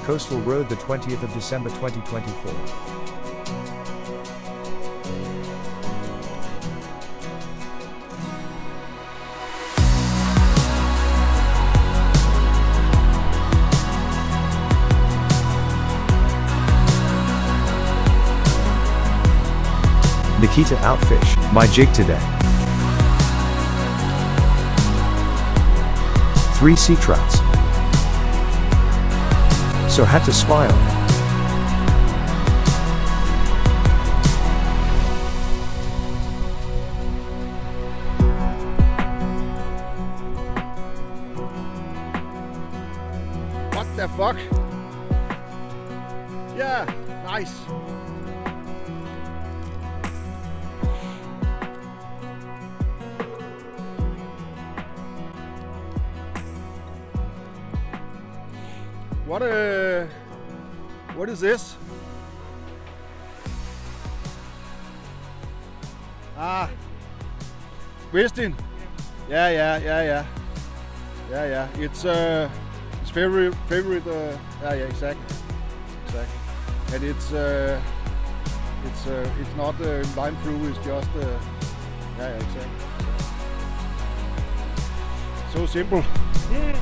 Coastal Road, the 20th of December 2024. Nikitta outfish my jig today. 3 sea trouts. So had to smile. What the fuck? Yeah, nice. What is this? Ah, Westin. Yeah. It's favorite. Yeah, exactly. And it's not lime through. It's just yeah, exactly. So simple. Yeah.